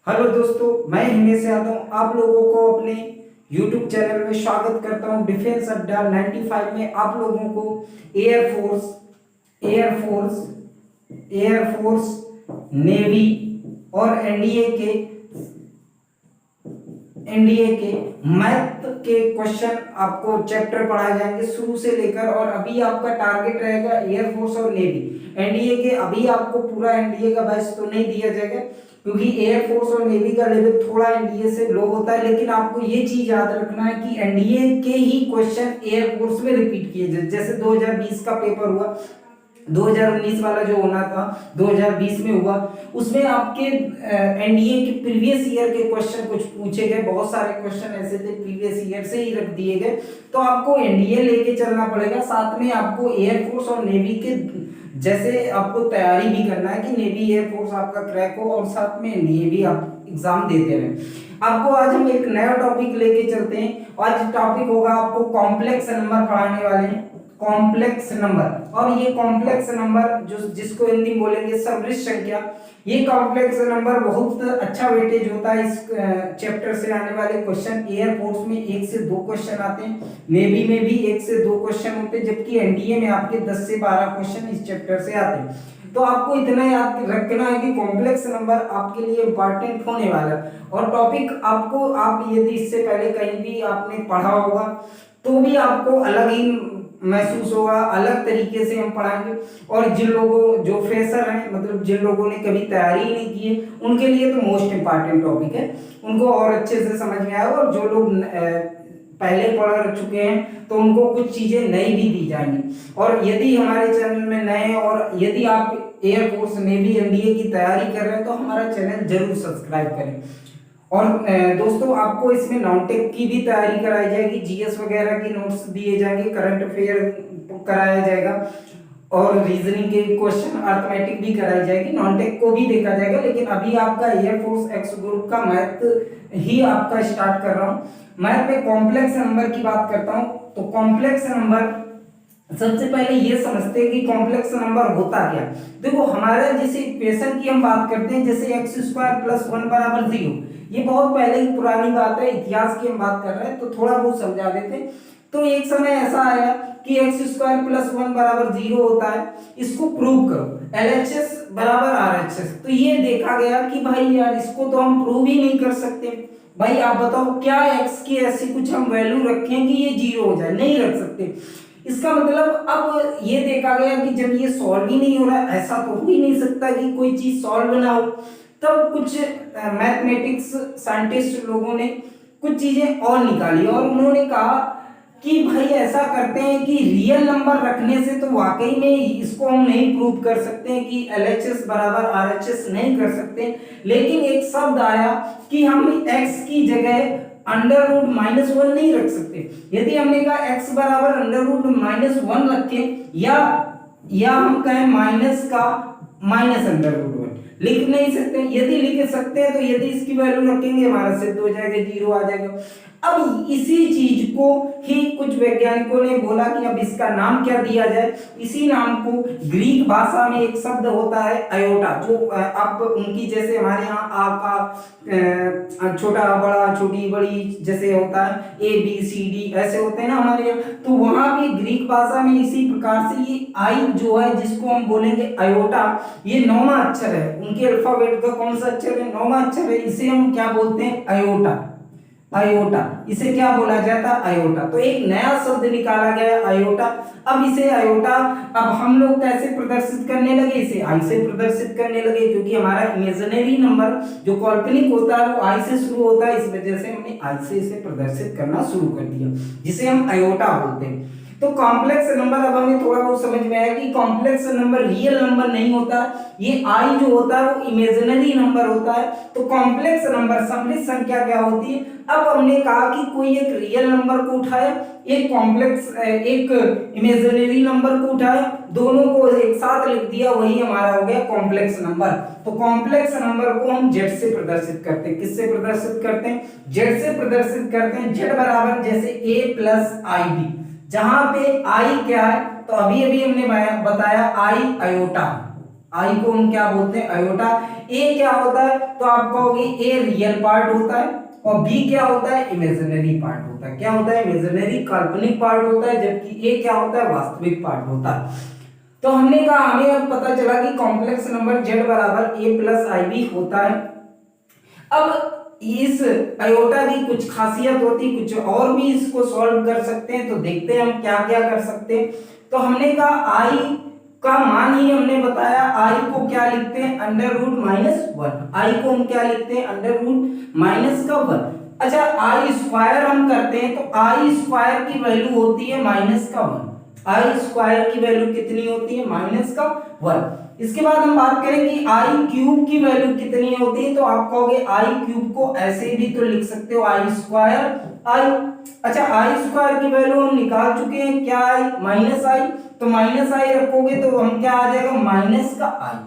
Hello दोस्तों, मैं हिमेश यादव आप लोगों को अपने YouTube चैनल में स्वागत करता हूं। डिफेंस अड्डा 95 में आप लोगों को एयरफोर्स एयरफोर्स नेवी और एनडीए के मैथ के क्वेश्चन आपको चैप्टर पढ़ाए जाएंगे शुरू से लेकर। और अभी आपका टारगेट रहेगा एयरफोर्स और नेवी। एनडीए के अभी आपको पूरा एनडीए का बैच तो नहीं दिया जाएगा क्योंकि एयरफोर्स और नेवी का लेवल थोड़ा एनडीए से लो होता है, लेकिन आपको ये चीज याद रखना है कि एनडीए के ही क्वेश्चन एयरफोर्स में रिपीट किए जाए। जैसे 2020 का पेपर हुआ, 2019 वाला जो होना था 2020 में हुआ, उसमें आपके एनडीए के प्रीवियस ईयर के क्वेश्चन कुछ पूछे गए। बहुत सारे क्वेश्चन ऐसे थे प्रीवियस ईयर से ही रख दिए गए। तो आपको एनडीए लेके चलना पड़ेगा, साथ में आपको एयरफोर्स और नेवी के जैसे आपको तैयारी भी करना है कि नेवी एयरफोर्स आपका क्रैक हो और साथ में एनडीए भी आप एग्जाम देते रहे। आपको आज हम एक नया टॉपिक लेके चलते हैं। आज टॉपिक होगा, आपको कॉम्प्लेक्स नंबर पढ़ाने वाले हैं। कॉम्प्लेक्स नंबर, और ये कॉम्प्लेक्स नंबर जिसको हिंदी में बोलेंगे समृद्ध संख्या, ये कॉम्प्लेक्स नंबर बहुत अच्छा वेटेज होता है। इस चैप्टर से आने वाले क्वेश्चन एयरफोर्स में 1 से 2 क्वेश्चन आते हैं, नेवी में भी 1 से 2 क्वेश्चन होते हैं, जबकि एनडीए में आपके 10 से 12 क्वेश्चन इस चैप्टर से आते हैं। तो आपको इतना याद रखना है कि कॉम्प्लेक्स नंबर आपके लिए इंपॉर्टेंट होने वाला है। और टॉपिक आपको, आप यदि इससे पहले कहीं भी आपने पढ़ा होगा तो भी आपको अलग ही महसूस होगा, अलग तरीके से हम पढ़ाएंगे। और जो फ्रेशर हैं, मतलब जिन लोगों ने कभी तैयारी ही नहीं की है, उनके लिए तो मोस्ट इंपॉर्टेंट टॉपिक है, उनको और अच्छे से समझ में आएगा। और जो लोग पहले पढ़ चुके हैं तो उनको कुछ चीजें नई भी दी जाएंगी। और यदि हमारे चैनल में नए हैं और यदि आप एयरफोर्स नेवी एनडीए की तैयारी कर रहे हैं तो हमारा चैनल जरूर सब्सक्राइब करें। और दोस्तों, आपको इसमें नॉनटेक की भी तैयारी कराई जाएगी, जीएस वगैरह की नोट्स दिए जाएंगे, करंट अफेयर कराया जाएगा और रीजनिंग के क्वेश्चन, अर्थमेटिक भी कराई जाएगी, नॉनटेक को भी देखा जाएगा। लेकिन अभी आपका एयरफोर्स एक्स ग्रुप का मैथ ही आपका स्टार्ट कर रहा हूँ। मैथ में कॉम्प्लेक्स नंबर की बात करता हूँ। तो कॉम्प्लेक्स नंबर, सबसे पहले ये समझते हैं कि कॉम्प्लेक्स नंबर होता क्या। देखो, हमारे जैसे इक्वेशन की हम बात करते हैं, जैसे x² + 1 = 0, ये बहुत पहले की पुरानी बात है, इतिहास की हम बात कर रहे हैं, तो थोड़ा बहुत समझा देते हैं। तो एक समय ऐसा आया कि x² + 1 = 0 होता है, इसको प्रूव करो, LHS = RHS। तो ये देखा गया कि भाई यार, इसको तो हम प्रूव ही नहीं कर सकते। भाई आप बताओ, क्या x की ऐसी कुछ हम वैल्यू रखें कि ये 0 हो जाए? नहीं रख सकते। इसका मतलब अब ये देखा गया कि जब ये सॉल्व ही नहीं हो रहा, ऐसा तो हो ही नहीं सकता कि कोई चीज सॉल्व ना हो। तब कुछ मैथमेटिक्स साइंटिस्ट लोगों ने कुछ चीजें और निकाली और उन्होंने कहा कि भाई ऐसा करते हैं कि रियल नंबर रखने से तो वाकई में इसको हम नहीं प्रूव कर सकते हैं कि LHS = RHS नहीं कर सकते, लेकिन एक शब्द आया कि हम x की जगह √-1 नहीं रख सकते। यदि हमने कहा x √-1 रखें, या हम कहें माइनस का -√1 लिख नहीं सकते। यदि लिख सकते हैं तो यदि इसकी वैल्यू रखेंगे हमारा सिद्ध हो जाएगा, 0 आ जाएगा। अब इसी चीज को ही कुछ वैज्ञानिकों ने बोला कि अब इसका नाम क्या दिया जाए। इसी नाम को ग्रीक भाषा में एक शब्द होता है अयोटा, जो आप उनकी जैसे हमारे यहाँ आ का छोटा बड़ा छोटी बड़ी जैसे होता है ABCD ऐसे होते हैं ना हमारे यहाँ, तो वहां भी ग्रीक भाषा में इसी प्रकार से ये आई जो है, जिसको हम बोलेंगे अयोटा, ये 9वां अक्षर है। उनके अल्फाबेट का कौन सा अक्षर है? 9वां अक्षर है। इसे हम क्या बोलते हैं? अयोटा। अयोटा, इसे क्या बोला जाता है? अयोटा। तो एक नया शब्द निकाला गया अयोटा। अब इसे अयोटा, अब हम लोग कैसे प्रदर्शित करने लगे? इसे आई से प्रदर्शित करने लगे, क्योंकि हमारा इमेजिनरी नंबर जो काल्पनिक होता है वो आई से शुरू होता है, इस वजह से हमने आई से इसे प्रदर्शित करना शुरू कर दिया, जिसे हम अयोटा बोलते हैं। तो कॉम्प्लेक्स नंबर, अब हमें थोड़ा बहुत समझ में आया कि कॉम्प्लेक्स नंबर रियल नंबर नहीं होता, ये आई जो होता है वो इमेजिनरी नंबर होता है। तो कॉम्प्लेक्स नंबर समृद्ध संख्या क्या होती है? अब हमने कहा कि कोई एक रियल नंबर को उठाया, एक इमेजिनरी नंबर को उठाया, दोनों को एक साथ लिख दिया, वही हमारा हो गया कॉम्प्लेक्स नंबर। तो कॉम्प्लेक्स नंबर को हम जेड से प्रदर्शित करते हैं। किससे प्रदर्शित करते हैं? जेड से प्रदर्शित करते हैं। जेड बराबर जैसे a + IB, जहां पे आई क्या है? तो अभी अभी हमने बताया आई अयोटा, आई को हम क्या बोलते हैं, आयोटा। ए क्या होता है, तो आप कहोगे ए रियल पार्ट होता है और बी क्या होता है, इमेजिनरी पार्ट होता है। क्या होता है, इमेजिनरी काल्पनिक पार्ट होता है, जबकि ए क्या होता है, वास्तविक पार्ट होता है। तो हमने कहा, हमें अब पता चला कि कॉम्प्लेक्स नंबर z बराबर a प्लस आई बी होता है। अब इस आयोटा की कुछ खासियत होती, कुछ और भी इसको सॉल्व कर सकते हैं, तो देखते हैं हम क्या क्या कर सकते हैं। तो हमने कहा आई का मान ही हमने बताया, आई को क्या लिखते हैं, अंडर रूट माइनस वन। आई को हम क्या लिखते हैं, अंडर रूट माइनस का वन। अच्छा, आई स्क्वायर हम करते हैं, तो आई स्क्वायर की वैल्यू होती है माइनस का वन। आई स्क्वायर की वैल्यू कितनी होती है, माइनस का वन। इसके बाद हम बात करें कि आई क्यूब की वैल्यू कितनी होती है, तो आप कहोगे आई क्यूब को ऐसे भी तो लिख सकते हो, आई स्क्वायर आई। अच्छा, आई स्क्वायर की वैल्यू हम निकाल चुके हैं, क्या आई, माइनस आई। तो माइनस आई रखोगे तो हम क्या आ जाएगा, माइनस का आई।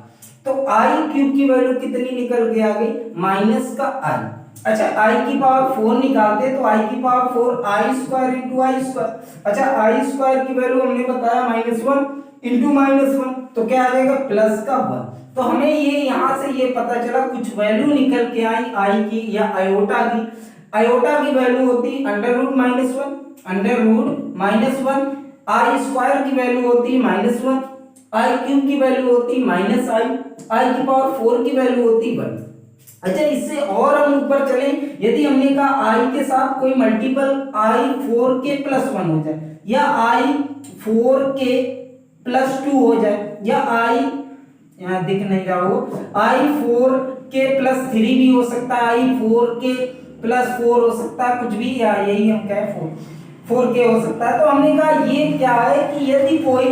तो आई क्यूब की वैल्यू कितनी निकल के आ गई, माइनस का आई। अच्छा, आई की पावर 4 निकालते हैं, तो आई की पावर 4 आई स्क्वायर इंटू आई स्क्वायर। अच्छा, आई स्क्वायर की वैल्यू हमने बताया minus one into minus one, तो क्या आ जाएगा, प्लस का वन। तो हमें ये यहां से ये पता चला कुछ वैल्यू निकल के आई आई की या आयोटा की। आयोटा की वैल्यू होती under root minus one, under root minus one. I square की वैल्यू होती माइनस वन, आई क्यूब की वैल्यू होती माइनस आई, आई की पावर 4 की वैल्यू होती वन। अच्छा, इससे और हम ऊपर चले, यदि हमने कहा आई के साथ कोई मल्टीपल आई 4 के प्लस वन हो जाए, या आई 4 के प्लस टू हो जाए, या आई, यहाँ दिख नहीं रहा हो, आई 4 के प्लस थ्री भी हो सकता है, आई 4 के प्लस 4 हो सकता है, कुछ भी, या यही हम कहें 4 के हो सकता है। तो हमने कहा ये क्या है कि यदि कोई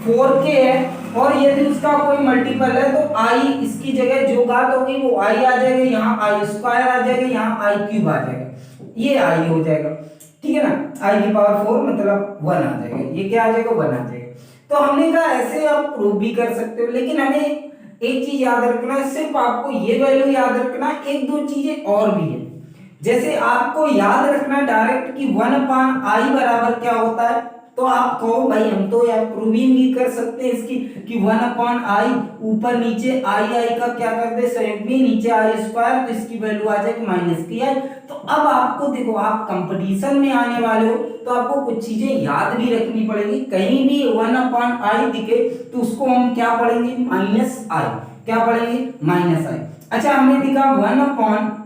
4 के है और यदि उसका कोई मल्टीपल है, तो आई इसकी जगह जो घात होगी वो आई आ जाएगा, यहाँ आई स्क्वायर आ जाएगा, यहाँ आई क्यूब आ जाएगा, ये आई हो जाएगा, ठीक है ना। आई की पावर 4 मतलब 1 आ जाएगा, ये क्या आ जाएगा, 1 आ जाएगा। तो हमने कहा ऐसे आप प्रूव भी कर सकते हो, लेकिन हमें एक चीज याद रखना है, सिर्फ आपको ये वैल्यू याद रखना, एक दो चीजें और भी है। जैसे आपको याद रखना डायरेक्ट कि 1 आई बराबर क्या होता है, तो आप कहो भाई हम तो यार प्रूविंग भी कर सकते हैं इसकी कि 1 आई, ऊपर नीचे आई आई का क्या करते हैं संयुग्मी में, नीचे आई स्क्वायर, तो इसकी वैल्यू आ जाएगी माइनस की आई। तो अब आपको देखो, आप कंपटीशन में आने वाले हो तो आपको कुछ चीजें याद भी रखनी पड़ेगी। कहीं भी 1 आई दिखे तो उसको हम क्या पढ़ेंगे, माइनस आई। क्या पढ़ेंगे, माइनस आई। अच्छा, हमें दिखा 1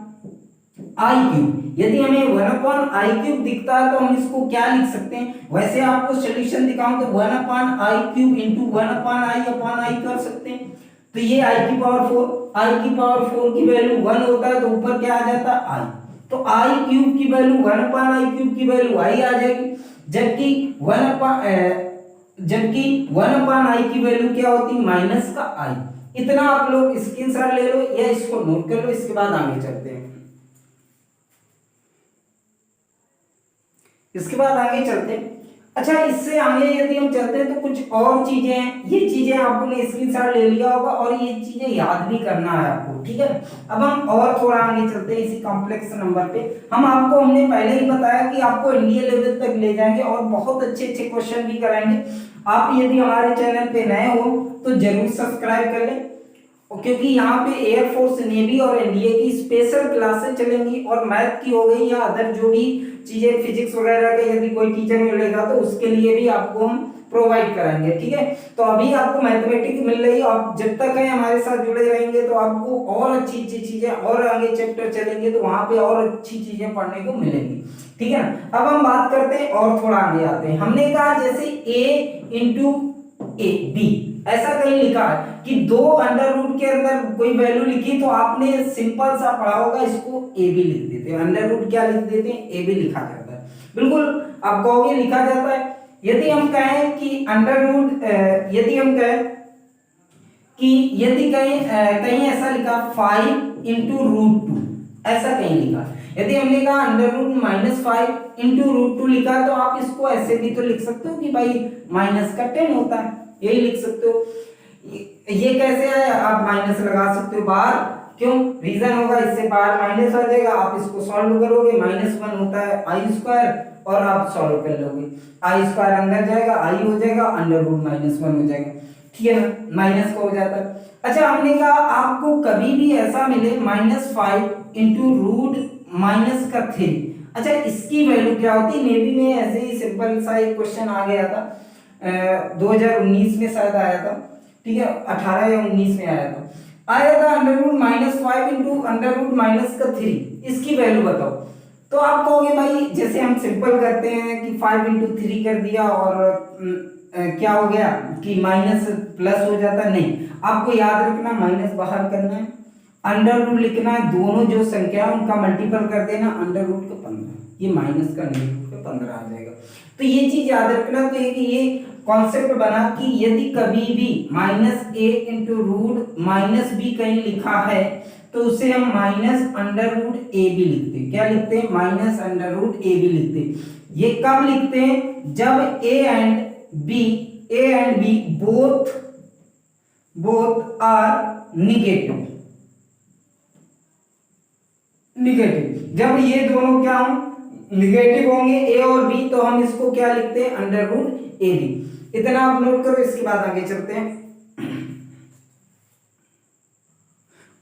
आई क्यूब, यदि हमें 1 आई क्यूब दिखता है तो हम इसको क्या लिख सकते हैं, वैसे आपको सॉल्यूशन दिखाऊं तो 1 I cube into 1 I upon I कर सकते हैं। तो ये आई की पावर 4, आई की पावर 4 की वैल्यू 1 होता है, तो ऊपर क्या आ जाता है, आई। तो आई क्यूब की वैल्यू 1 आई क्यूब की वैल्यू आई आ जाएगी, जबकि 1 आई की वैल्यू क्या होती है, माइनस का आई। इतना आप लोग स्क्रीनशॉट ले लो या इसको नोट कर लो, इसके बाद आगे चलते हैं। इसके बाद आगे चलते हैं। अच्छा, इससे आगे यदि हम चलते हैं तो कुछ और चीजें हैं, ये चीजें आपने स्क्रीनशॉट ले लिया होगा और ये चीजें याद भी करना है आपको, ठीक है। अब हम और थोड़ा आगे चलते हैं इसी कॉम्प्लेक्स नंबर पे। हमने पहले ही बताया कि आपको इंडिया लेवल तक ले जाएंगे और बहुत अच्छे अच्छे क्वेश्चन भी कराएंगे। आप यदि हमारे चैनल पे नए हो तो जरूर सब्सक्राइब कर लें, क्योंकि यहाँ पे एयरफोर्स, नेवी और एनडीए की स्पेशल क्लासेस चलेंगी, और मैथ की हो गई या अदर जो भी चीजें, फिजिक्स वगैरह के यदि कोई टीचर मिलेगा तो उसके लिए भी आपको हम प्रोवाइड कराएंगे, ठीक है। तो अभी आपको मैथमेटिक्स मिल रही है, आप जब तक है हमारे साथ जुड़े रहेंगे तो आपको और अच्छी अच्छी चीजें, और आगे चैप्टर चलेंगे तो वहां पे और अच्छी चीजें पढ़ने को मिलेंगी, ठीक है ना। अब हम बात करते हैं और थोड़ा आगे आते हैं। हमने कहा जैसे a इंटू ए बी, ऐसा कहीं लिखा है कि 2 अंडर रूट के अंदर कोई वैल्यू लिखी, तो आपने सिंपल सा पढ़ा होगा, इसको ए बी लिख देते हैं। अंडर रूट क्या लिख देते हैं, ए बी लिखा जाता है, बिल्कुल आप कहोगे लिखा जाता है। यदि हम कहें कि अंडर रूट, यदि हम कहें कि यदि कहीं ऐसा लिखा 5 इंटू रूट 2, ऐसा कहीं लिखा, यदि हमने कहा अंडर रूट -5 इंटू रूट 2 लिखा, तो आप इसको ऐसे भी तो लिख सकते हो कि भाई माइनस का 10 होता है, यही लिख सकते हो। ये कैसे है, आप माइनस लगा सकते हो बाहर, क्यों, रीजन होगा, इससे बाहर माइनस आ जाएगा, आप इसको सॉल्व करोगे, -1 होता है आई स्क्वायर, और आप सॉल्व कर लोगे, आई स्क्वायर अंदर जाएगा, आई हो जाएगा, अंडर रूट -1 हो जाएगा। ठीक है ना, माइनस का हो जाता है। अच्छा हमने कहा आपको कभी भी ऐसा मिले -5 इंटू रूट -3। अच्छा इसकी वैल्यू क्या होती है, नेवी में ऐसे ही सिंपल सा एक क्वेश्चन आ गया था, 2019 में शायद आया था, ठीक है 18 या 19 में आया था, √-5 इंटू √-3, इसकी वैल्यू बताओ। तो आप कहोगे भाई जैसे हम सिंपल करते हैं कि 5 इंटू 3 कर दिया और क्या हो गया कि माइनस प्लस हो जाता, नहीं आपको याद रखना माइनस बाहर करना है, अंडर रूट लिखना है, दोनों जो संख्या है उनका मल्टीपल कर देना, अंडर रूट का 15, ये माइनस का अंडर रूट का 15 आ जाएगा। तो ये चीज याद रखना। तो ये कॉन्सेप्ट बना कि यदि कभी भी -a इंटू रूट -b कहीं लिखा है तो उसे हम -√a भी लिखते हैं। क्या लिखते हैं, -√a भी लिखते हैं। ये कब लिखते हैं, जब a and b both are negative, जब ये दोनों क्या हों, निगेटिव होंगे a और b, तो हम इसको क्या लिखते हैं, √ab। इतना आप नोट करो, इसके बाद आगे चलते हैं।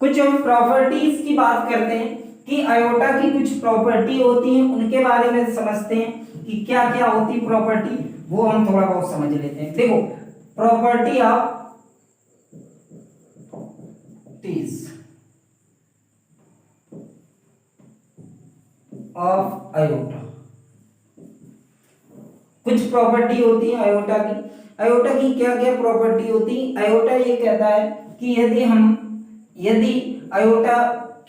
कुछ हम प्रॉपर्टीज की बात करते हैं कि आयोटा की कुछ प्रॉपर्टी होती हैं, उनके बारे में समझते हैं कि क्या क्या होती प्रॉपर्टी, वो हम थोड़ा बहुत समझ लेते हैं। देखो प्रॉपर्टी ऑफ आयोटा, कुछ प्रॉपर्टी होती है आयोटा की। आयोटा की क्या क्या प्रॉपर्टी होती है, आयोटा ये कहता है कि यदि आयोटा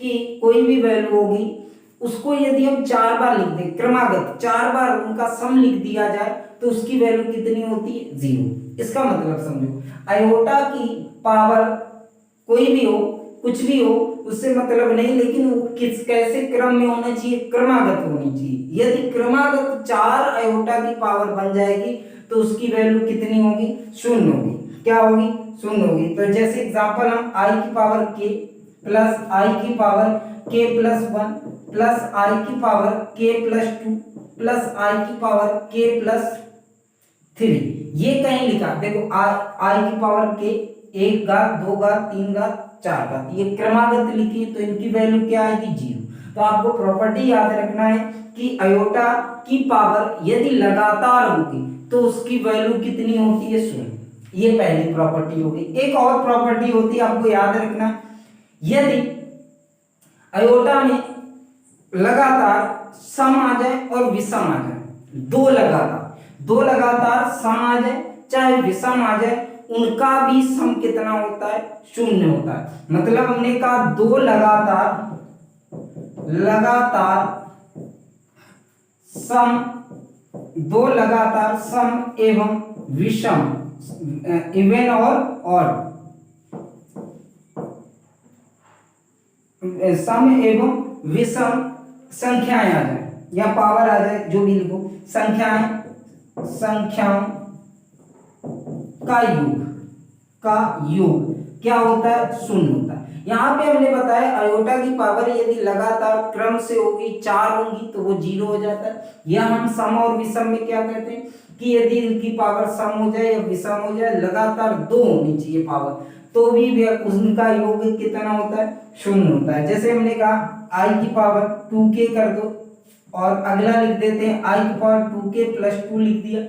की कोई भी वैल्यू होगी उसको यदि हम 4 बार लिख दें, क्रमागत 4 बार उनका सम लिख दिया जाए तो उसकी वैल्यू कितनी होती है, 0। इसका मतलब समझो, आयोटा की पावर कोई भी हो, कुछ भी हो, उससे मतलब नहीं, लेकिन वो किस कैसे क्रम में होना चाहिए, क्रमागत होनी चाहिए। यदि क्रमागत 4 आयोटा की पावर बन जाएगी तो उसकी वैल्यू कितनी होगी, 0 होगी। क्या होगी, 0 होगी। तो जैसे एग्जांपल हम i की पावर k प्लस i की power k plus 1 plus i की power k plus 2 plus i की पावर k प्लस 3, ये कहीं लिखा, देखो i की पावर k 1 घात 2 घात 3 घात 4 घात, ये क्रमागत लिखी, तो इनकी वैल्यू क्या आएगी, 0। तो आपको प्रॉपर्टी याद रखना है कि आयोटा की पावर यदि लगातार होगी तो उसकी वैल्यू कितनी होती है, 0। ये पहली प्रॉपर्टी होगी। एक और प्रॉपर्टी होती है, आपको याद रखना, यदि आयोटा में लगातार सम आ जाए और विषम आ जाए, दो लगातार सम आ जाए चाहे विषम आ जाए, उनका भी सम कितना होता है, 0 होता है। मतलब हमने कहा दो लगातार सम एवं विषम, इवन और ऑड, सम एवं विषम संख्याएं आ जाए या पावर आ जाए, जो भी लिखो, संख्याओं का योग क्या होता है, 0 होता है। यहाँ पे हमने बताया आयोटा की पावर यदि लगातार क्रम से होगी, 4 होंगी तो वो 0 हो जाता है। या हम सम और विषम में क्या कहते हैं कि यदि इनकी पावर सम हो जाए या विषम हो जाए, लगातार 2 होनी चाहिए पावर, तो भी उनका योग कितना होता है, 0 होता है। जैसे हमने कहा i की पावर 2k कर दो और अगला लिख देते हैं i की पावर 2k प्लस 2 लिख दिया,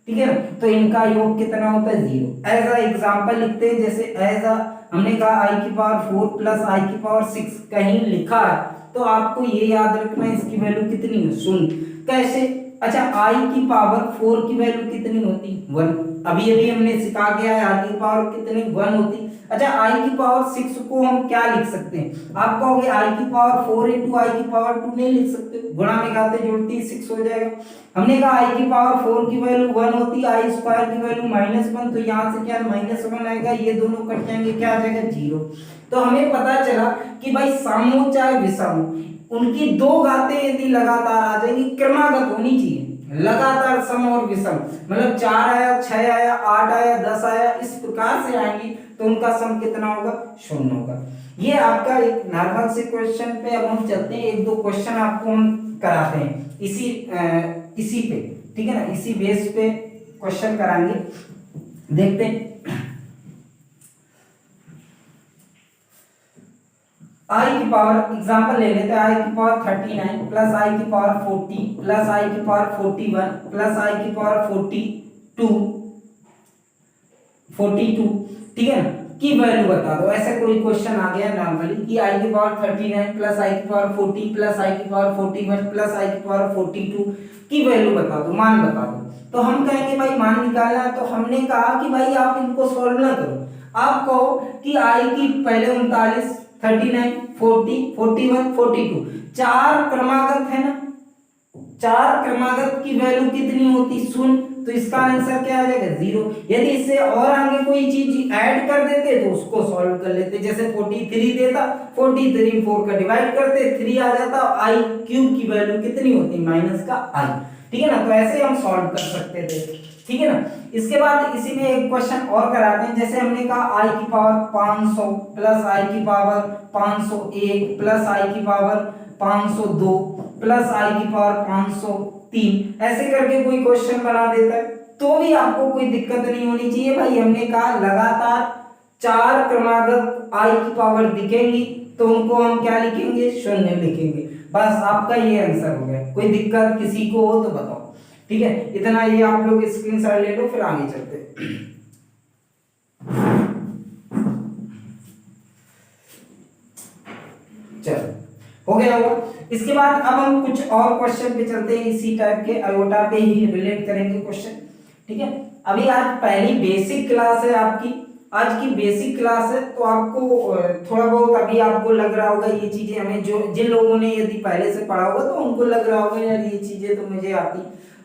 ठीक है ना, तो इनका योग कितना होता है, 0। एज अ एग्जाम्पल लिखते हैं, जैसे एज अ हमने कहा i की पावर 4 प्लस i की पावर 6 कहीं लिखा है तो आपको ये याद रखना है इसकी वैल्यू कितनी है, 0। कैसे, अच्छा i की पावर 4 की वैल्यू कितनी होती, 1। अभी हमने सिखा गया है i की पावर कितनी, 1 होती। अच्छा i की पावर 6 को हम क्या लिख सकते हैं, आप कहोगे i की पावर 4 इंटू i की पावर 2 नहीं लिख सकते, गुणा में घाते जोड़ती 6 हो जाएगा। हमने कहा i की पावर 4 की वैल्यू 1 होती है, i स्क्वायर की वैल्यू -1, तो यहाँ से क्या -1 आएगा, ये दोनों कट जाएंगे, क्या आ जाएगा, 0। तो हमें पता चला कि भाई सम हो चाहे विषम हो, उनकी 2 घातें यदि लगातार आ जाएंगी, क्रमागत होनी चाहिए, लगातार सम और विषम, मतलब 4 आया, 6 आया, 8 आया, 10 आया, इस प्रकार से आएंगी तो उनका सम कितना होगा, 0 होगा। ये आपका एक नॉर्मल से क्वेश्चन पे अब हम चलते हैं, एक दो क्वेश्चन आपको हम कराते हैं इसी पे, ठीक है ना, इसी बेस पे क्वेश्चन कराएंगे, देखते हैं। आई की पावर एग्जांपल ले लेते हैं, आई की पावर 39 प्लस आई की पावर 40 प्लस आई की पावर 41 प्लस आई की पावर 42, ठीक है ना, की वैल्यू बता दो। ऐसे कोई क्वेश्चन आ गया नॉर्मली कि आई की पावर 39 प्लस आई की पावर 40 प्लस आई की पावर 41 प्लस आई की पावर 42 की वैल्यू बता दो, मान बता दो। तो हम कहेंगे भाई मान निकालना है, तो हमने कहा कि भाई आप इनको सॉल्व ना करो, आप कहो कि आई की पहले 39, 39, 40, 41, 42 चार क्रमागत है ना, चार क्रमागत की वैल्यू कितनी होती, शून्य। तो इसका आंसर क्या आ जाएगा, 0। यदि इससे और आगे कोई चीज ऐड कर देते तो उसको सॉल्व कर लेते, जैसे 43 देता, 43 4 का डिवाइड करते 3 आ जाता, आई क्यूब की वैल्यू कितनी होती, माइनस का आई, ठीक है ना। तो ऐसे हम सॉल्व कर सकते थे, ठीक है ना। इसके बाद इसी में एक क्वेश्चन और कराते हैं, जैसे हमने कहा आई की पावर 500 प्लस आई की पावर 501 प्लस आई की पावर 502 प्लस आई की पावर 503, ऐसे करके कोई क्वेश्चन बना देता है तो भी आपको कोई दिक्कत नहीं होनी चाहिए भाई। हमने कहा लगातार चार क्रमागत आई की पावर दिखेंगी तो उनको हम क्या लिखेंगे, शून्य लिखेंगे। बस आपका ये आंसर हो गया। कोई दिक्कत किसी को हो तो बताओ, ठीक है। इतना ये आप लोग स्क्रीनशॉट ले लो, फिर आगे चलते चलो, हो गया होगा। इसके बाद अब हम कुछ और क्वेश्चन पे चलते हैं, इसी टाइप के आयोटा पे ही रिलेट करेंगे क्वेश्चन, ठीक है। अभी आज पहली बेसिक क्लास है आपकी, आज की बेसिक क्लास है, तो आपको थोड़ा बहुत अभी आपको लग रहा होगा ये चीजें हमें, जो जिन लोगों ने यदि पहले से पढ़ा होगा तो उनको लग रहा होगा यार ये चीजें तो मुझे आती।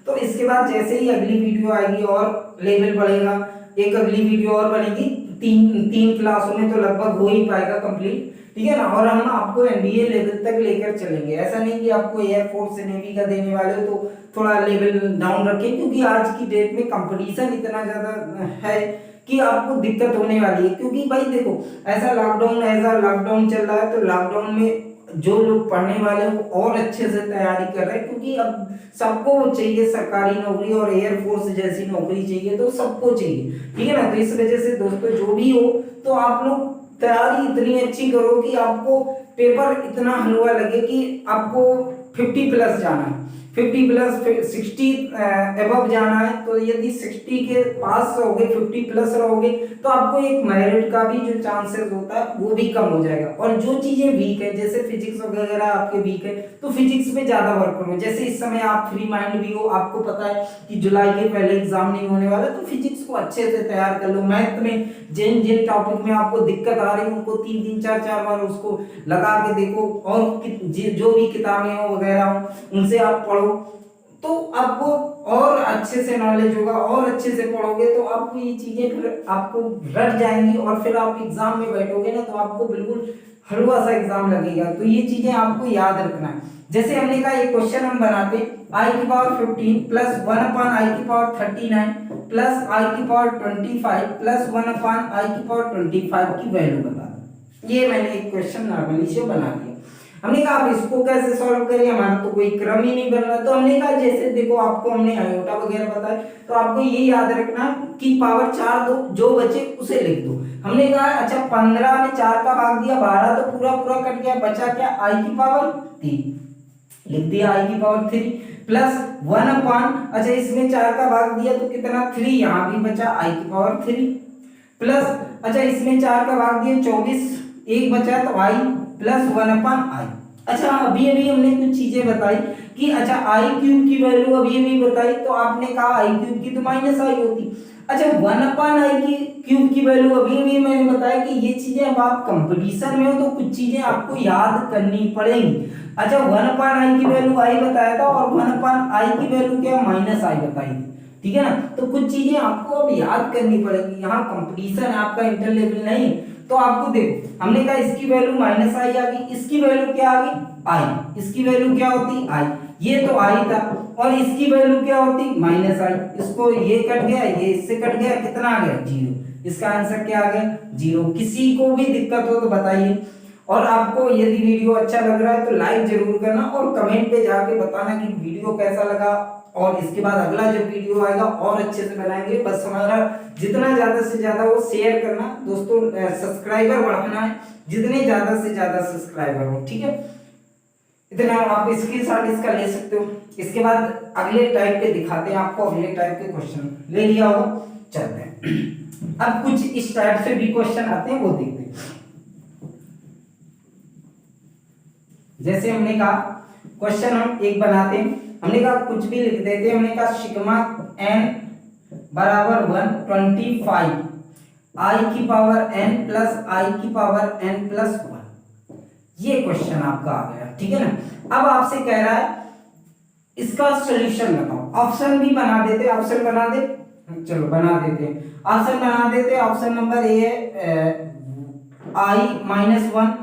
तो इसके बाद जैसे ही अगली वीडियो आएगी और लेवल बढ़ेगा, एक अगली वीडियो और बनेगी, तीन क्लासों में तो लगभग हो ही पाएगा कंप्लीट, ठीक है ना। और हम आपको एनडीए लेवल तक लेकर चलेंगे, ऐसा नहीं कि आपको एयरफोर्स से नेवी का देने वाले हो तो थोड़ा लेवल डाउन रखें, क्योंकि आज की डेट में कंपटीशन इतना ज्यादा है कि आपको दिक्कत होने वाली है। क्योंकि भाई देखो, ऐसा लॉकडाउन चल रहा है, तो लॉकडाउन में जो लोग पढ़ने वाले हैं वो और अच्छे से तैयारी कर रहे हैं, क्योंकि अब सबको चाहिए सरकारी नौकरी और एयरफोर्स जैसी नौकरी चाहिए, तो सबको चाहिए, ठीक है ना। तो इस वजह से दोस्तों जो भी हो, तो आप लोग तैयारी इतनी अच्छी करो कि आपको पेपर इतना हलवा लगे कि आपको 50 प्लस जाना है, 50 प्लस 60 एबव जाना है। तो यदि 60 के पास रहोगे, 50 प्लस रहोगे, तो आपको एक मेरिट का भी जो चांसेस होता है वो भी कम हो जाएगा। और जो चीजें वीक है, जैसे फिजिक्स वगैरह आपके वीक है, तो फिजिक्स पे ज्यादा वर्क करो। जैसे इस समय आप फ्री माइंड भी हो, आपको पता है कि जुलाई के पहले एग्जाम नहीं होने वाला, तो फिजिक्स को अच्छे से तैयार कर लो। मैथ में जिन जिन टॉपिक में आपको दिक्कत आ रही है उनको 3-3 4-4 बार उसको लगा के देखो, और जो भी किताबें हो वगैरह हो उनसे आप पढ़ो, तो आपको और अच्छे से नॉलेज होगा। और अच्छे से पढ़ोगे तो आपको ये चीजें फिर आपको रट जाएंगी, और फिर आप एग्जाम में बैठोगे ना तो आपको बिल्कुल हलवा सा एग्जाम लगेगा। तो ये चीजें आपको याद रखना है। जैसे हमने कहा एक क्वेश्चन हम बनाते, आई की पावर 15 प्लस 1 अपान आई की पावर 39 प्लस आई की पावर 25 प्लस 1 अपान आई की पावर 25 की वैल्यू बता दो। ये मैंने एक क्वेश्चन नॉर्मली से बना दिया। हमने कहा अब इसको कैसे सॉल्व करें, हमारा तो कोई क्रम ही नहीं बन रहा। तो हमने कहा जैसे देखो, आपको हमने आयोटा वगैरह बताया, तो आपको ये याद रखना कि पावर 4 दो, जो बचे उसे लिख दो। हमने कहा अच्छा 15 में 4 का भाग दिया, 12 तो पूरा पूरा कट गया, बचा क्या, आई की पावर 3, लिख दिया आई की पावर 3 प्लस 1 अपान, अच्छा इसमें 4 का भाग दिया तो कितना 3, यहाँ भी बचा आई की पावर 3 प्लस, अच्छा इसमें 4 का भाग दिया 24, एक बचा तो आई प्लस 1 अपान आई। अच्छा अभी अभी हमने कुछ चीजें बताई कि अच्छा आई क्यूब की वैल्यू अभी अभी बताई, तो आपने कहा आई क्यूब की तो माइनस आई होती। अच्छा 1 अपान आई की क्यूब की वैल्यू अभी अभी मैंने बताया कि ये चीजें अब आप कंपटीशन में हो तो कुछ चीजें आपको याद करनी पड़ेंगी। अच्छा 1 अपान आई की वैल्यू आई बताया था, और 1 अपान आई की वैल्यू क्या, माइनस आई बताई थी, ठीक है ना। तो कुछ चीजें आपको अब याद करनी पड़ेगी, यहाँ कंपटीशन है आपका, इंटर लेवल नहीं। तो आपको देखो हमने कहा इसकी वैल्यू माइनस आई आ गई, इसकी वैल्यू क्या आ गई, आई, इसकी वैल्यू क्या होती, आई, ये तो आई था, और इसकी वैल्यू क्या होती, माइनस आई। इसको ये कट गया, ये इससे कट गया, कितना आ गया, 0। इसका आंसर क्या आ गया, 0। किसी को भी दिक्कत हो तो बताइए। और आपको यदि वीडियो अच्छा लग रहा है तो लाइक जरूर करना, और कमेंट पे जाके बताना कि वीडियो कैसा लगा, और इसके बाद अगला जो वीडियो आएगा और अच्छे से बनाएंगे। बस हमारा जितना ज्यादा से ज्यादा वो शेयर करना दोस्तों, सब्सक्राइबर बढ़ाना है, जितने ज्यादा से ज्यादा सब्सक्राइबर हो, ठीक है। इतना आप स्क्रीनशॉट इसका ले सकते हो। इसके बाद अगले टाइप के दिखाते हैं आपको, अगले टाइप के क्वेश्चन ले लिया होगा, चलते हैं। अब कुछ इस टाइप से भी क्वेश्चन आते हैं वो देखते हैं। जैसे हमने कहा क्वेश्चन हम एक बनाते हैं, हमने कहा कुछ भी लिख देते हैं। हमने कहा सिग्मा n बराबर 125 आई की पावर n प्लस आई की पावर n प्लस 1, ये क्वेश्चन आपका आ गया, ठीक है ना। अब आपसे कह रहा है इसका सॉल्यूशन बताओ। ऑप्शन भी बना देते, ऑप्शन बना दे, चलो बना देते हैं, ऑप्शन बना देते हैं। ऑप्शन नंबर ए है आई माइनस 1,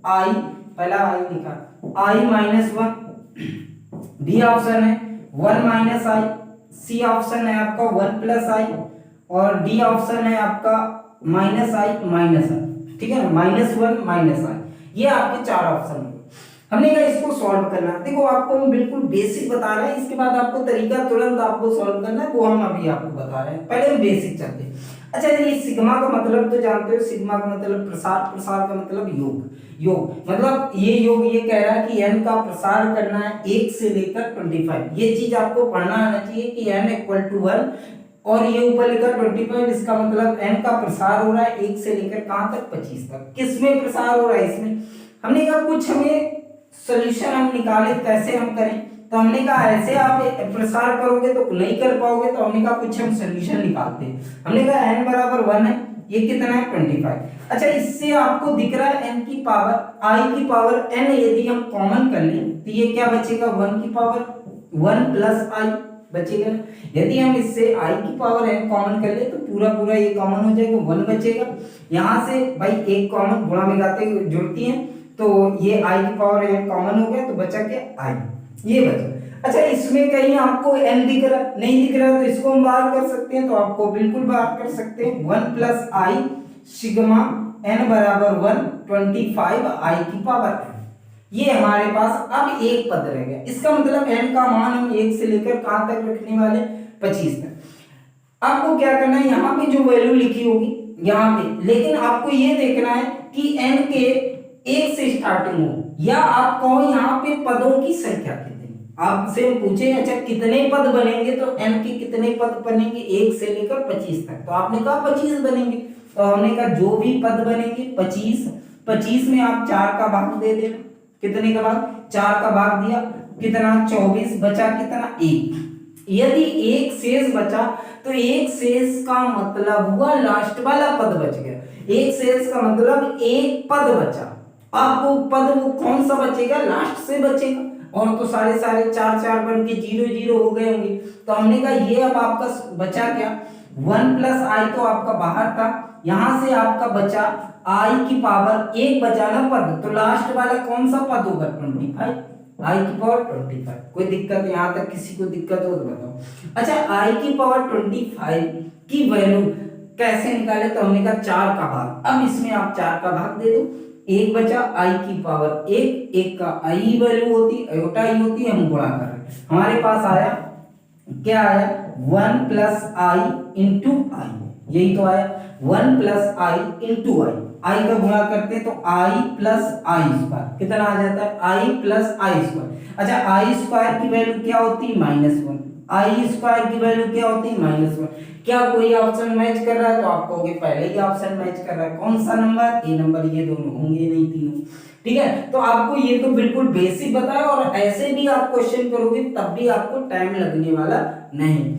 आई पहला आई लिखा, आई माइनस 1, बी ऑप्शन है 1 माइनस आई, सी ऑप्शन है आपका 1 प्लस आई, और डी ऑप्शन है आपका माइनस आई माइनस आई, ठीक है ना, -1 माइनस आई। ये आपके चार ऑप्शन होंगे। हमने कहा इसको सॉल्व करना, देखो आपको हम बिल्कुल बेसिक बता रहे हैं, इसके बाद आपको तरीका तुरंत आपको सॉल्व करना है, वो हम अभी आपको बता रहे हैं। पहले हम बेसिक चलते हैं। अच्छा, ये सिग्मा का मतलब तो जानते हो, सिग्मा का मतलब प्रसार, प्रसार का मतलब योग, योग मतलब ये योग ये कह रहा है कि n का प्रसार करना है 1 से लेकर 25। ये चीज आपको पढ़ना आना चाहिए कि n = 1 और ये ऊपर लिखा 25, इसका मतलब n का प्रसार हो रहा है 1 से लेकर कहां तक, 25 तक। किसमें प्रसार हो रहा है, इसमें। हमने कहा कुछ हमें सॉल्यूशन हम निकाले, कैसे हम करें, तो हमने कहा ऐसे आप प्रसार करोगे तो नहीं कर पाओगे, तो हमने कहा कुछ हम सॉल्यूशन निकालते हैं। हमने कहा n बराबर 1 है, ये कितना है 25। अच्छा, इससे आपको दिख रहा है n की पावर i की पावर n, यदि हम कॉमन कर लें तो ये क्या बचेगा, 1 की पावर 1 प्लस i बचेगा। यदि हम इससे i की पावर n कॉमन कर ले तो पूरा पूरा ये कॉमन हो जाएगा, 1 बचेगा। यहाँ से भाई एक कॉमन गुणा मिलाते जुड़ती है, तो ये i की पावर n कॉमन हो गया, तो बचा क्या i, ये बचा। अच्छा, इसमें कहीं आपको n दिख रहा, नहीं दिख रहा, तो इसको हम बाहर कर सकते हैं, तो आपको बिल्कुल बाहर कर सकते हैं। 1 प्लस i सिग्मा n बराबर 125 i की पावर n, ये हमारे पास अब एक पद रह गया। इसका मतलब n का मान हम 1 से लेकर कहां तक रखने वाले, 25 तक। आपको क्या करना है, यहाँ पे जो वैल्यू लिखी होगी यहाँ पे, लेकिन आपको ये देखना है कि n के 1 से स्टार्टिंग हो, या आप कहो यहाँ पे पदों की संख्या कितनी। आपसे पूछे अच्छा कितने पद बनेंगे, तो n के कितने पद बनेंगे 1 से लेकर 25 तक, तो आपने कहा 25 बनेंगे। तो हमने कहा जो भी पद बनेंगे 25, 25 में आप 4 का भाग दे देना। कितने का भाग, 4 का भाग दिया, कितना 24, बचा कितना 1। यदि 1 शेष बचा तो 1 शेष का मतलब हुआ लास्ट वाला पद बच गया। 1 शेष का मतलब एक पद बचा। आपको पद वो कौन सा बचेगा, लास्ट से बचेगा, और तो सारे 4 बन के 0 0 हो गए होंगे। तो हमने कहा ये अब आपका बचा क्या, 1 प्लस आई तो आपका बाहर था, यहां से आपका बचा आई की पावर 1 बचा ना पद, तो लास्ट वाला कौन सा पद होगा 25, आई की पावर 25। कोई दिक्कत, यहां तक किसी को दिक्कत हो तो बताओ। अच्छा, आई की पावर 25 की वैल्यू कैसे निकाले, तो हमने कहा 4 का भाग। अब इसमें आप 4 का भाग दे दो, 1 बचा आई की पावर 1, 1 का आई वैल्यू होती, अयोटा आई होती, हम गुणा कर रहे हैं। हमारे पास आया क्या आया, 1 प्लस आई इंटू आई, यही तो आया 1 प्लस आई इंटू आई। आई का गुणा करते हैं तो आई प्लस आई स्क्वायर, कितना आ जाता है आई प्लस आई स्क्वायर। अच्छा, आई स्क्वायर की वैल्यू क्या होती है -1, आई स्क्वायर की वैल्यू क्या होती है -1। क्या कोई ऑप्शन मैच कर रहा है, तो आप कहोगे पहले ही ऑप्शन मैच कर रहा है, कौन सा नंबर, ए नंबर, ये दोनों होंगे नहीं तीनों, ठीक है। तो आपको ये तो बिल्कुल बेसिक बताया, और ऐसे भी आप क्वेश्चन करोगे तब भी आपको टाइम लगने वाला नहीं,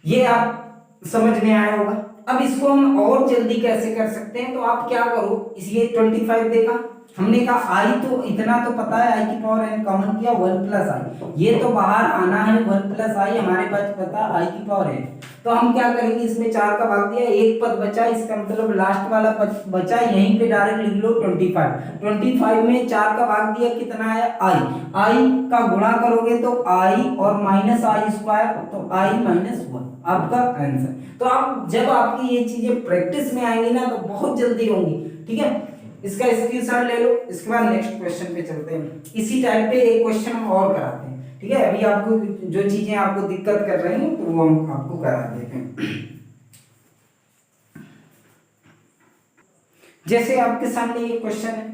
ये आप समझ में आया होगा। अब इसको हम और जल्दी कैसे कर सकते हैं, तो आप क्या करो, ये 25 देखा, हमने कहा आई तो इतना तो पता है, आई की पावर n कॉमन किया 1 प्लस आई, ये तो बाहर आना है 1 प्लस आई, हमारे पास पता आई की पावर n। तो हम क्या करेंगे, इसमें 4 का भाग दिया, एक पद बचा, इसका मतलब लास्ट वाला पद बचा, यहीं पे डायरेक्ट लिख लो 25 में 4 का भाग दिया, कितना आया आई का गुणा करोगे तो आई और माइनस आई स्क्वायर, तो आई -1 आपका आंसर। तो आप जब आपकी ये चीजें प्रैक्टिस में आएंगी ना तो बहुत जल्दी होंगी, ठीक है। इसका स्क्रीनशॉट ले लो। इसके बाद नेक्स्ट क्वेश्चन पे चलते हैं। इसी टाइप पे एक क्वेश्चन हम और कराते हैं, ठीक है, अभी आपको जो चीजें आपको दिक्कत कर रही हैं तो वो हम आपको करा देते हैं। जैसे आपके सामने ये क्वेश्चन है,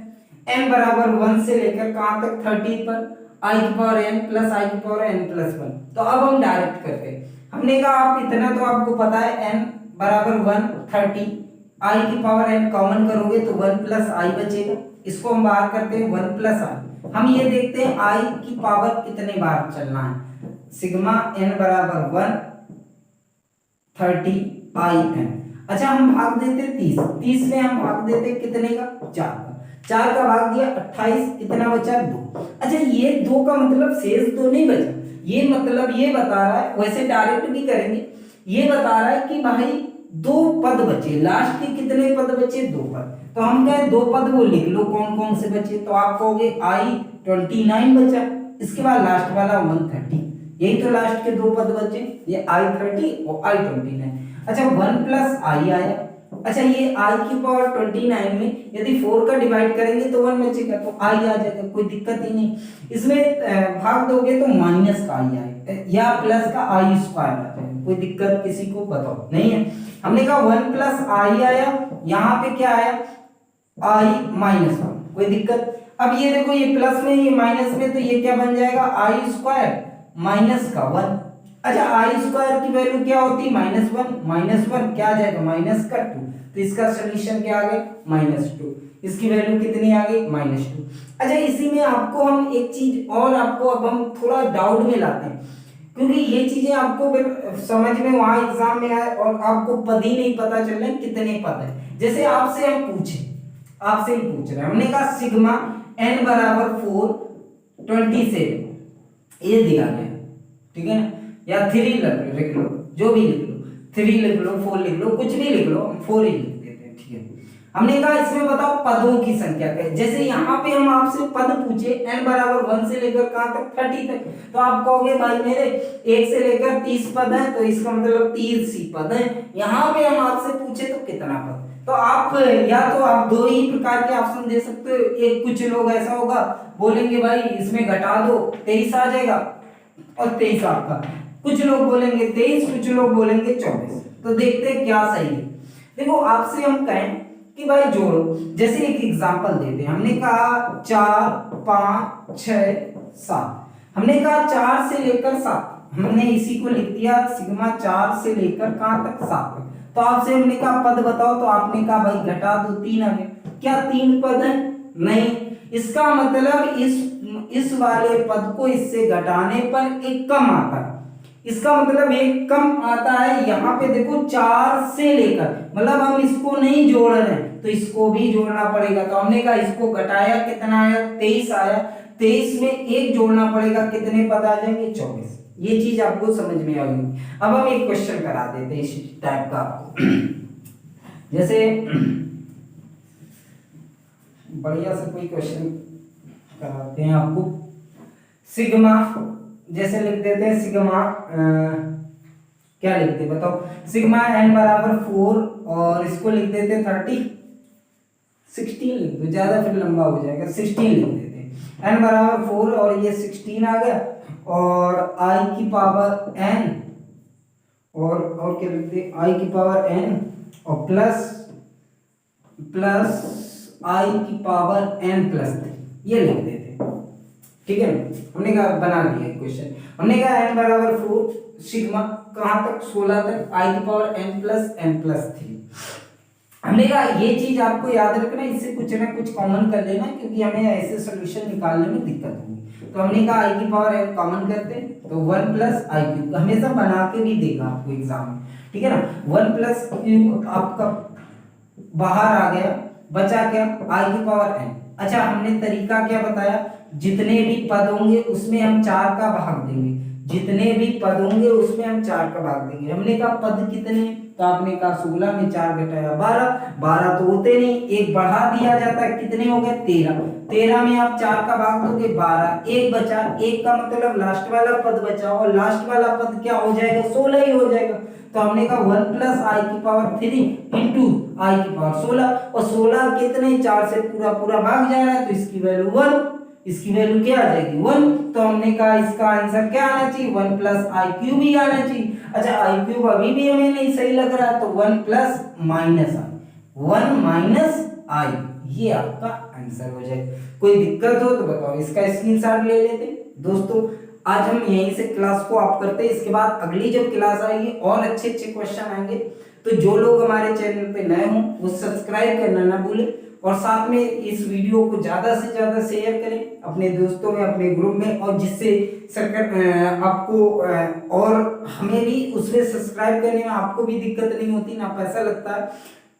n बराबर 1 से लेकर कहां तक 30 पर i की पावर n प्लस i की पावर n प्लस 1। तो अब हम डायरेक्ट करते हैं। हमने कहा आप इतना तो आपको पता है n बराबर 1 30, i की पावर n कॉमन करोगे तो 1 प्लस i बचेगा, इसको हम बाहर करते हैं 1 प्लस i। हम ये देखते हैं i की पावर कितने बार चलना है, सिग्मा n बराबर 1 30 i n। अच्छा हम भाग देते 30, 30 में हम भाग देते कितने का, 4 का, 4 का भाग दिया 28, कितना बचा 2। अच्छा ये 2 का मतलब शेष 2 नहीं बचा, ये मतलब ये बता रहा है, वैसे डायरेक्ट भी करेंगे, ये बता रहा है कि भाई 2 पद बचे, लास्ट के कितने पद बचे, 2 पद। तो हम कहें 2 पद वो लिख लो कौन कौन से बचे, तो आप कहोगे i 29 बचा, इसके बाद लास्ट वाला 130, यही तो लास्ट के 2 पद बचे, ये i 30 और i 29। अच्छा 1 प्लस i आया। अच्छा ये i की पावर 29 में यदि 4 का डिवाइड करेंगे तो 1 बचेगा, तो i आ जाएगा, कोई दिक्कत ही नहीं। इसमें भाग दोगे तो माइनस का i आएगा या प्लस का i स्क्वायर आ जाएगा, कोई दिक्कत किसी को बताओ नहीं है। हमने कहा 1 प्लस i आया, यहाँ पे क्या आया i माइनस 1, कोई दिक्कत। अब ये देखो ये प्लस में ये माइनस में, तो ये क्या बन जाएगा i स्क्वायर माइनस का 1। अच्छा आई स्क्वायर की वैल्यू क्या होती है, -1, -1 क्या आ जाएगा माइनस का 2, तो इसका सॉल्यूशन क्या आ गया -2, इसकी वैल्यू कितनी आ गई -2। अच्छा इसी में आपको हम एक चीज और आपको अब हम थोड़ा डाउट में लाते हैं, क्योंकि ये चीजें आपको समझ में वहां एग्जाम में आए और आपको पद ही नहीं पता चल रहे कितने पद है। जैसे आपसे हम पूछे, आपसे ही पूछ रहे हैं, हमने कहा सिग्मा n बराबर 427 ये दिया गया, ठीक है ना, या 3 लिख लो, जो भी लिख लो, 3 लिख लो, 4 लिख लो, कुछ भी लिख लो, हम 4 ही लिख देते हैं, ठीक है। हमने कहा इसमें बताओ पदों की संख्या क्या है। जैसे यहाँ पे हम आपसे पद पूछे n बराबर 1 से लेकर कहां तक 30 तक, तो आप कहोगे भाई मेरे 1 से लेकर 30 पद है, तो इसका मतलब 30 ही पद है। यहाँ पे हम आपसे पूछे तो कितना पद, तो आप या तो आप 2 ही प्रकार के ऑप्शन दे सकते हो। एक कुछ लोग ऐसा होगा बोलेंगे भाई इसमें घटा दो 23 आ जाएगा और 23 आपका, कुछ लोग बोलेंगे 23, कुछ लोग बोलेंगे 24। तो देखते हैं क्या सही है। देखो आपसे हम कहें कि भाई जोड़ो, जैसे एक एग्जांपल देते हैं, हमने कहा 4 5 6 7, हमने कहा 4 से लेकर 7, हमने इसी को लिख दिया सिग्मा 4 से लेकर कहां तक 7 तक। तो आपसे हमने कहा पद बताओ, तो आपने कहा भाई घटा दो, 3 आ गए, क्या 3 पद है, नहीं, इसका मतलब इस वाले पद को इससे घटाने पर एक कम आता है, इसका मतलब एक कम आता है। यहाँ पे देखो 4 से लेकर, मतलब हम इसको नहीं जोड़ रहे हैं तो इसको भी जोड़ना पड़ेगा, तो हमने कहा इसको घटाया कितना आया 23 आया, 23 में एक जोड़ना पड़ेगा, कितने पद आ जाएंगे 24। ये चीज आपको समझ में आ गई। अब हम एक क्वेश्चन करा देते हैं इस टाइप का आपको, जैसे बढ़िया से कोई क्वेश्चन कराते हैं आपको। सिग्मा जैसे लिख देते हैं सिग्मा क्या लिखते हैं बताओ, सिग्मा n बराबर 4 और इसको लिख देते हैं 30 16 लिख दो, ज्यादा फिर लंबा हो जाएगा, 16 लिख देते हैं। n बराबर 4 और ये 16 आ गया, और i की पावर n और क्या लिखते हैं i की पावर n और प्लस i की पावर n प्लस 3, ये लिख देते हैं, ठीक है। हमने कहा बना दिया क्वेश्चन, हमने कहा n बराबर 4 सिग्मा कहां तक 16 तक i की पावर n प्लस 3। हमने कहा ये चीज आपको याद रखना, इससे कुछ ना कुछ कॉमन कर लेना, क्योंकि हमें ऐसे सॉल्यूशन निकालने में दिक्कत होगी। तो हमने कहा i की पावर n कॉमन करते हैं, तो 1 प्लस i क्यूब, हमेशा बना के भी देगा आपको एग्जाम में, ठीक है ना। 1 प्लस क्यूब आपका बाहर आ गया, बचा क्या i की पावर n। अच्छा हमने तरीका क्या बताया, जितने भी पद होंगे उसमें हम 4 का भाग देंगे, जितने भी पद होंगे उसमें हम 4 का भाग देंगे। हमने कहा पद कितने, तो आपने कहा 16 में 4 घटाया 12, 12 तो होते नहीं, एक बढ़ा दिया जाता है, कितने हो गए 13, 13 में आप 4 का भाग दोगे 12, एक बचा, एक का मतलब लास्ट वाला पद बचा, और लास्ट वाला पद क्या हो जाएगा 16 ही हो जाएगा। तो हमने कहा 1 प्लस i की पावर 3 इंटू i की पावर 16, और 16 कितने 4 से पूरा पूरा भाग जा रहा है, तो इसकी वैल्यू 1, इसकी वैल्यू क्या आ जाएगी 1। तो हमने कहा इसका आंसर क्या आना चाहिए 1 प्लस आई क्यूब ही आना चाहिए। अच्छा आई क्यूब अभी भी हमें नहीं सही लग रहा है तो 1 प्लस माइनस आई 1 माइनस आई, ये आपका आंसर हो जाएगा। कोई दिक्कत हो तो बताओ, इसका स्क्रीनशॉट ले लेते दोस्तों। आज हम यहीं से क्लास को ऑफ करते हैं, इसके बाद अगली जब क्लास आएगी और अच्छे अच्छे क्वेश्चन आएंगे। तो जो लोग हमारे चैनल पे नए हों वो सब्सक्राइब करना ना भूलें और साथ में इस वीडियो को ज्यादा से ज्यादा शेयर करें अपने दोस्तों में, अपने ग्रुप में, और जिससे आपको और हमें भी उसमें सब्सक्राइब करने में आपको भी दिक्कत नहीं होती, ना पैसा लगता है,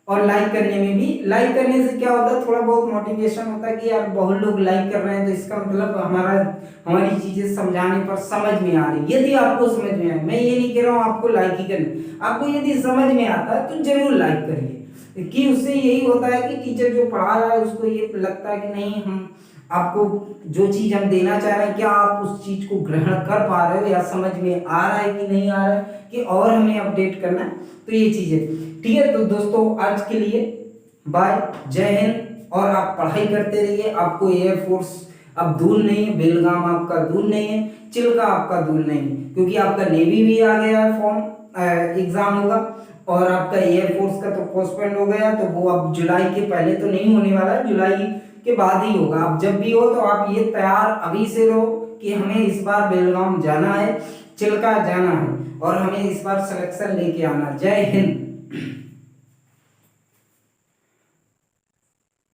और लाइक करने में भी। लाइक करने से क्या होता है, थोड़ा बहुत मोटिवेशन होता है कि यार बहुत लोग लाइक कर रहे हैं तो इसका मतलब हमारी चीजें समझाने पर समझ में आ रही। यदि आपको समझ में आए, मैं ये नहीं कह रहा हूँ आपको लाइक ही करना, आपको यदि समझ में आता है तो जरूर लाइक करिए, कि उससे यही होता है कि टीचर जो पढ़ा रहा है उसको ये लगता है कि नहीं, हम आपको जो चीज हम देना चाह रहे हैं क्या आप उस चीज को ग्रहण कर पा रहे हो, या समझ में आ रहा है कि नहीं आ रहा है, कि और हमें अपडेट करना है। तो ये चीजें ठीक है। तो दोस्तों आज के लिए बाय, जय हिंद, और आप पढ़ाई करते रहिए। आपको एयरफोर्स अब दूर नहीं है, बेलगाम आपका दूर नहीं है, चिल्का आपका दूर नहीं है, क्योंकि आपका नेवी भी आ गया है, फॉर्म एग्जाम होगा, और आपका एयरफोर्स का तो पोस्टपोन हो गया, तो वो अब जुलाई के पहले तो नहीं होने वाला, जुलाई के बाद ही होगा। अब जब भी हो तो आप ये तैयार अभी से रहो कि हमें इस बार बेलगाम जाना है, चिल्का जाना है, और हमें इस बार सिलेक्शन लेके आना। जय हिंद।